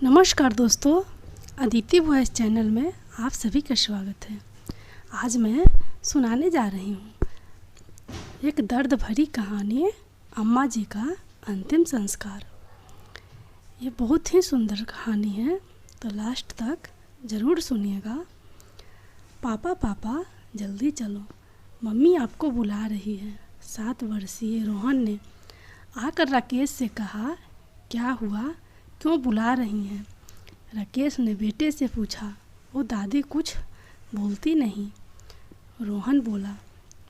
नमस्कार दोस्तों, Aditi voice channel में आप सभी का स्वागत है। आज मैं सुनाने जा रही हूँ एक दर्द भरी कहानी, अम्मा जी का अंतिम संस्कार। ये बहुत ही सुंदर कहानी है, तो लास्ट तक ज़रूर सुनिएगा। पापा पापा जल्दी चलो, मम्मी आपको बुला रही है। 7 वर्षीय रोहन ने आकर राकेश से कहा, क्या हुआ, क्यों बुला रही हैं? राकेश ने बेटे से पूछा। वो दादी कुछ बोलती नहीं। रोहन बोला,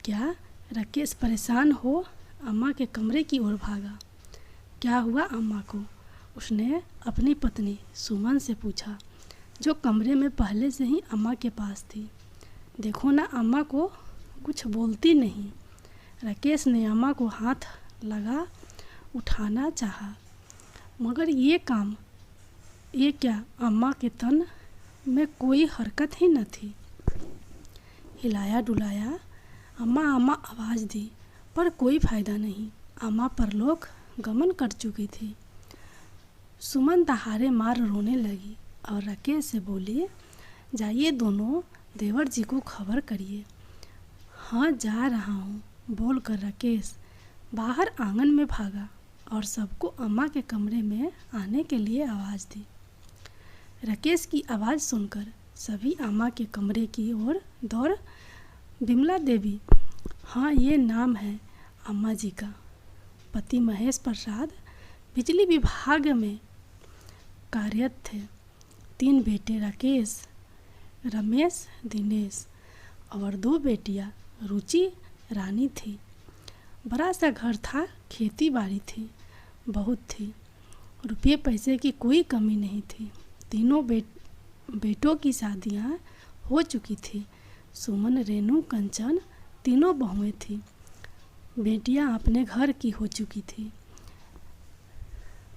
क्या? राकेश परेशान हो अम्मा के कमरे की ओर भागा। क्या हुआ अम्मा को? उसने अपनी पत्नी सुमन से पूछा, जो कमरे में पहले से ही अम्मा के पास थी। देखो ना, अम्मा को कुछ बोलती नहीं। राकेश ने अम्मा को हाथ लगा उठाना चाहा, मगर ये क्या, अम्मा के तन में कोई हरकत ही न थी। हिलाया डुलाया, अम्मा अम्मा आवाज़ दी, पर कोई फ़ायदा नहीं। अम्मा परलोक गमन कर चुकी थी। सुमन दहाड़े मार रोने लगी और राकेश से बोली, जाइए दोनों देवर जी को खबर करिए। हाँ, जा रहा हूँ, बोलकर राकेश बाहर आंगन में भागा और सबको अम्मा के कमरे में आने के लिए आवाज़ दी। राकेश की आवाज़ सुनकर सभी अम्मा के कमरे की ओर दौड़। विमला देवी, हाँ ये नाम है अम्मा जी का। पति महेश प्रसाद बिजली विभाग में कार्यरत थे। 3 बेटे राकेश, रमेश, दिनेश और 2 बेटियां रुचि, रानी थी। बड़ा सा घर था, खेती बाड़ी थी, बहुत थी। रुपये पैसे की कोई कमी नहीं थी। तीनों बेटों की शादियां हो चुकी थी। सुमन, रेनू, कंचन तीनों बहुएं थीं। बेटियां अपने घर की हो चुकी थी।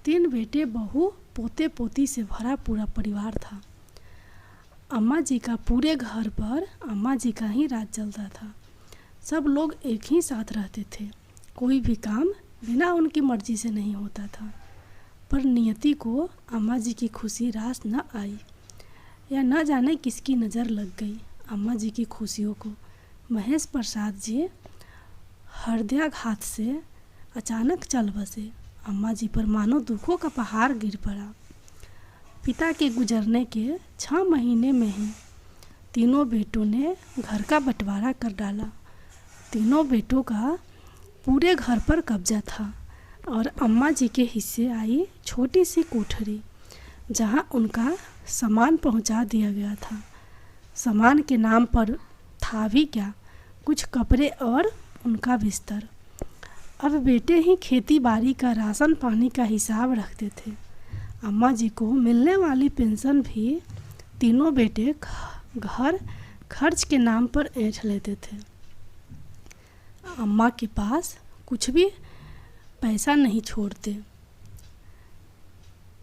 3 बेटे, बहू, पोते पोती से भरा पूरा परिवार था। अम्मा जी का पूरे घर पर अम्मा जी का ही राज चलता था। सब लोग एक ही साथ रहते थे। कोई भी काम बिना उनकी मर्जी से नहीं होता था। पर नियति को अम्मा जी की खुशी रास न आई, या न जाने किसकी नज़र लग गई अम्मा जी की खुशियों को। महेश प्रसाद जी हृदयाघात से अचानक चल बसे। अम्मा जी पर मानो दुखों का पहाड़ गिर पड़ा। पिता के गुजरने के 6 महीने में ही तीनों बेटों ने घर का बंटवारा कर डाला। तीनों बेटों का पूरे घर पर कब्जा था और अम्मा जी के हिस्से आई छोटी सी कोठरी, जहां उनका सामान पहुंचा दिया गया था। सामान के नाम पर था भी क्या, कुछ कपड़े और उनका बिस्तर। अब बेटे ही खेती बाड़ी का राशन पानी का हिसाब रखते थे। अम्मा जी को मिलने वाली पेंशन भी तीनों बेटे घर खर्च के नाम पर ऐंठ लेते थे। अम्मा के पास कुछ भी पैसा नहीं छोड़ते।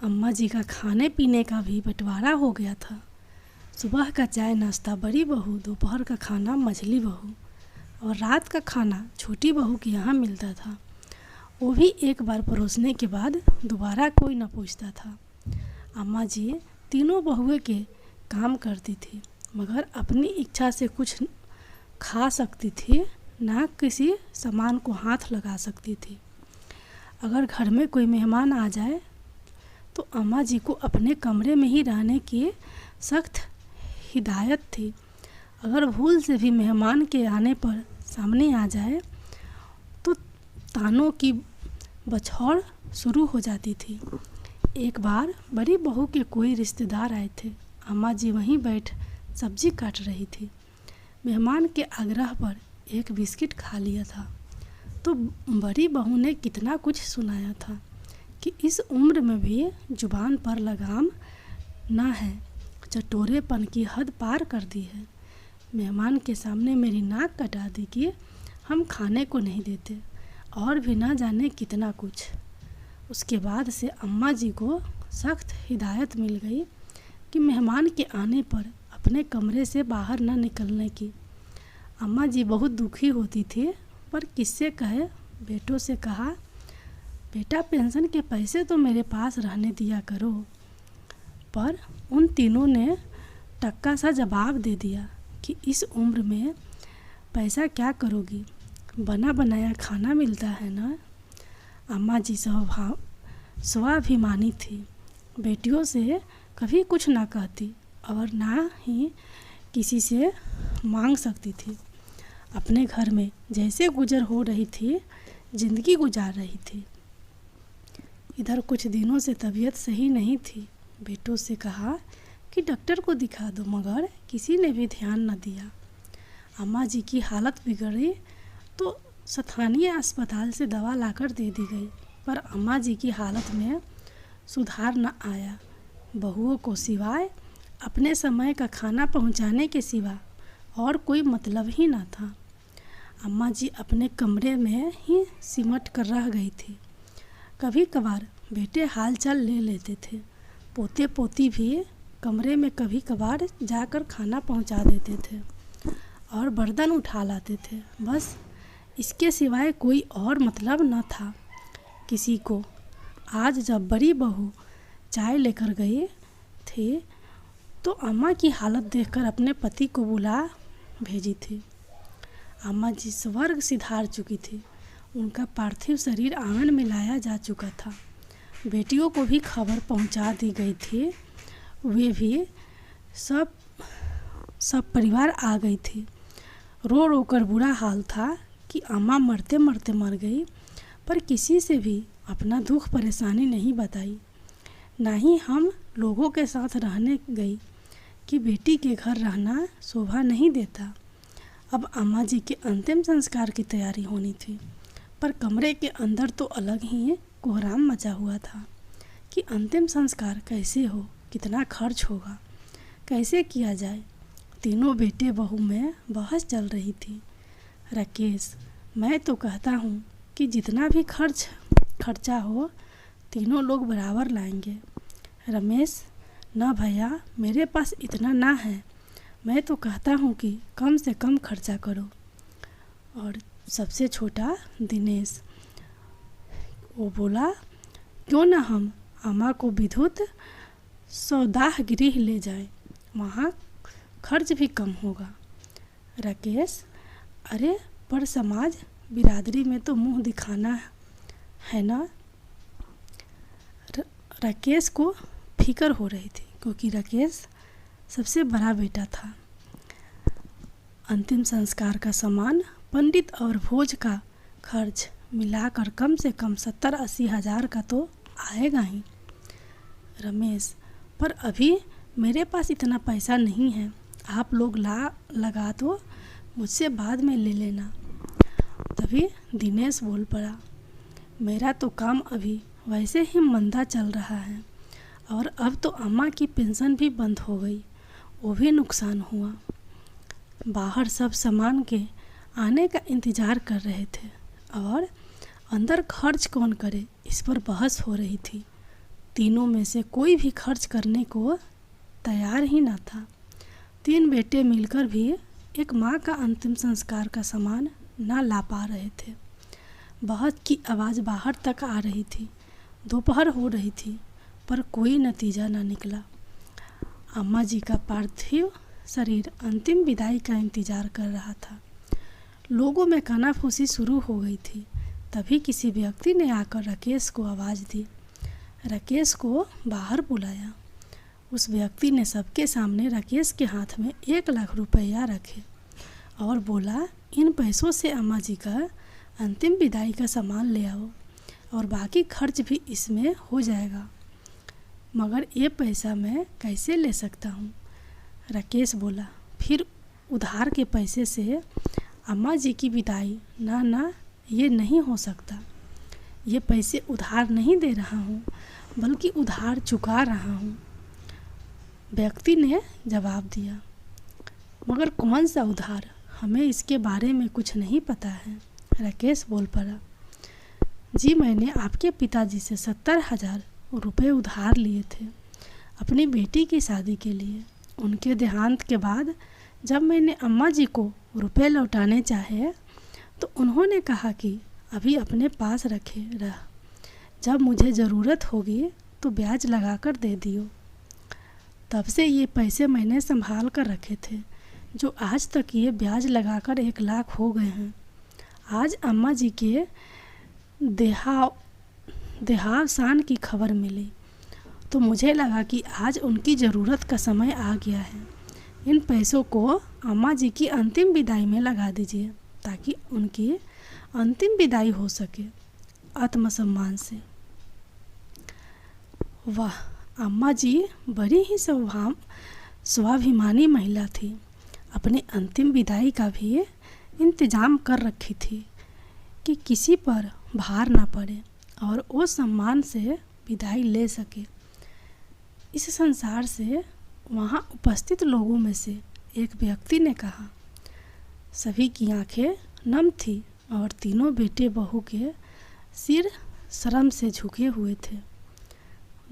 अम्मा जी का खाने पीने का भी बंटवारा हो गया था। सुबह का चाय नाश्ता बड़ी बहू, दोपहर का खाना मझली बहू और रात का खाना छोटी बहू के यहाँ मिलता था। वो भी एक बार परोसने के बाद दोबारा कोई न पूछता था। अम्मा जी तीनों बहुएं के काम करती थी, मगर अपनी इच्छा से कुछ खा सकती थी, ना किसी सामान को हाथ लगा सकती थी। अगर घर में कोई मेहमान आ जाए तो अम्मा जी को अपने कमरे में ही रहने की सख्त हिदायत थी। अगर भूल से भी मेहमान के आने पर सामने आ जाए तो तानों की बछौड़ शुरू हो जाती थी। एक बार बड़ी बहू के कोई रिश्तेदार आए थे। अम्मा जी वहीं बैठ सब्जी काट रही थी। मेहमान के आग्रह पर एक बिस्किट खा लिया था तो बड़ी बहू ने कितना कुछ सुनाया था कि इस उम्र में भी जुबान पर लगाम ना है, चटोरेपन की हद पार कर दी है। मेहमान के सामने मेरी नाक कटा दी कि हम खाने को नहीं देते, और भी ना जाने कितना कुछ। उसके बाद से अम्मा जी को सख्त हिदायत मिल गई कि मेहमान के आने पर अपने कमरे से बाहर न निकलने की। अम्मा जी बहुत दुखी होती थी, पर किससे कहे। बेटों से कहा, बेटा पेंशन के पैसे तो मेरे पास रहने दिया करो। पर उन तीनों ने टक्का सा जवाब दे दिया कि इस उम्र में पैसा क्या करोगी, बना बनाया खाना मिलता है ना। अम्मा जी स्वाभिमानी थी, बेटियों से कभी कुछ ना कहती और ना ही किसी से मांग सकती थी। अपने घर में जैसे गुजर हो रही थी, जिंदगी गुजार रही थी। इधर कुछ दिनों से तबीयत सही नहीं थी। बेटों से कहा कि डॉक्टर को दिखा दो, मगर किसी ने भी ध्यान न दिया। अम्मा जी की हालत बिगड़ी तो स्थानीय अस्पताल से दवा लाकर दे दी गई, पर अम्मा जी की हालत में सुधार न आया। बहुओं को सिवाय अपने समय का खाना पहुंचाने के सिवा और कोई मतलब ही न था। अम्मा जी अपने कमरे में ही सिमट कर रह गई थी। कभी कभार बेटे हालचाल ले लेते थे। पोते पोती भी कमरे में कभी कभार जाकर खाना पहुंचा देते थे और बर्तन उठा लाते थे। बस इसके सिवाय कोई और मतलब न था किसी को। आज जब बड़ी बहू चाय लेकर गई थी तो अम्मा की हालत देखकर अपने पति को बुला भेजी थी। अम्मा जी स्वर्ग सिधार चुकी थी। उनका पार्थिव शरीर आंगन में लाया जा चुका था। बेटियों को भी खबर पहुंचा दी गई थी। वे भी सब परिवार आ गई थी। रो रो कर बुरा हाल था कि अम्मा मरते मरते मर गई, पर किसी से भी अपना दुख परेशानी नहीं बताई। ना ही हम लोगों के साथ रहने गई कि बेटी के घर रहना शोभा नहीं देता। अब अम्मा जी के अंतिम संस्कार की तैयारी होनी थी, पर कमरे के अंदर तो अलग ही कोहराम मचा हुआ था कि अंतिम संस्कार कैसे हो, कितना खर्च होगा, कैसे किया जाए। तीनों बेटे बहू में बहस चल रही थी। राकेश, मैं तो कहता हूँ कि जितना भी खर्चा हो तीनों लोग बराबर लाएंगे। रमेश, ना भैया, मेरे पास इतना ना है। मैं तो कहता हूँ कि कम से कम खर्चा करो। और सबसे छोटा दिनेश, वो बोला, क्यों ना हम अम्मा को विद्युत सौदाह गृह ले जाएं, वहाँ खर्च भी कम होगा। राकेश, अरे पर समाज बिरादरी में तो मुंह दिखाना है ना। राकेश को फिक्र हो रही थी क्योंकि राकेश सबसे बड़ा बेटा था। अंतिम संस्कार का सामान, पंडित और भोज का खर्च मिलाकर कम से कम 70-80 हज़ार का तो आएगा ही। रमेश, पर अभी मेरे पास इतना पैसा नहीं है। आप लोग लगा दो, मुझसे बाद में ले लेना। तभी दिनेश बोल पड़ा, मेरा तो काम अभी वैसे ही मंदा चल रहा है और अब तो अम्मा की पेंशन भी बंद हो गई, वो भी नुकसान हुआ। बाहर सब सामान के आने का इंतज़ार कर रहे थे और अंदर खर्च कौन करे, इस पर बहस हो रही थी। तीनों में से कोई भी खर्च करने को तैयार ही ना था। 3 बेटे मिलकर भी एक माँ का अंतिम संस्कार का सामान ना ला पा रहे थे। बहस की आवाज़ बाहर तक आ रही थी। दोपहर हो रही थी पर कोई नतीजा ना निकला। अम्मा जी का पार्थिव शरीर अंतिम विदाई का इंतज़ार कर रहा था। लोगों में कानाफूसी शुरू हो गई थी। तभी किसी व्यक्ति ने आकर राकेश को आवाज़ दी। राकेश को बाहर बुलाया। उस व्यक्ति ने सबके सामने राकेश के हाथ में 1 लाख रुपया रखे और बोला, इन पैसों से अम्मा जी का अंतिम विदाई का सामान ले आओ और बाकी खर्च भी इसमें हो जाएगा। मगर ये पैसा मैं कैसे ले सकता हूँ? राकेश बोला। फिर उधार के पैसे से अम्मा जी की विदाई? ना, ये नहीं हो सकता। ये पैसे उधार नहीं दे रहा हूँ, बल्कि उधार चुका रहा हूँ, व्यक्ति ने जवाब दिया। मगर कौन सा उधार? हमें इसके बारे में कुछ नहीं पता है। राकेश बोल पड़ा। जी, मैंने आपके पिताजी से 70,000 रुपये उधार लिए थे अपनी बेटी की शादी के लिए। उनके देहांत के बाद जब मैंने अम्मा जी को रुपए लौटाने चाहे तो उन्होंने कहा कि अभी अपने पास रखे रह, जब मुझे ज़रूरत होगी तो ब्याज लगाकर दे दियो। तब से ये पैसे मैंने संभाल कर रखे थे, जो आज तक ये ब्याज लगाकर 1 लाख हो गए हैं। आज अम्मा जी के देहावसान की खबर मिली तो मुझे लगा कि आज उनकी ज़रूरत का समय आ गया है। इन पैसों को अम्मा जी की अंतिम विदाई में लगा दीजिए ताकि उनकी अंतिम विदाई हो सके आत्मसम्मान से। वाह, अम्मा जी बड़ी ही स्वाभिमानी महिला थी। अपनी अंतिम विदाई का भी इंतज़ाम कर रखी थी कि किसी पर भार ना पड़े और वो सम्मान से विदाई ले सके इस संसार से। वहाँ उपस्थित लोगों में से एक व्यक्ति ने कहा। सभी की आंखें नम थी और तीनों बेटे बहू के सिर शर्म से झुके हुए थे।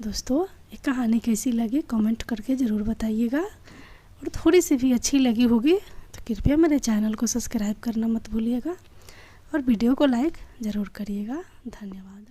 दोस्तों, ये कहानी कैसी लगी कमेंट करके ज़रूर बताइएगा, और थोड़ी सी भी अच्छी लगी होगी तो कृपया मेरे चैनल को सब्सक्राइब करना मत भूलिएगा और वीडियो को लाइक ज़रूर करिएगा। धन्यवाद।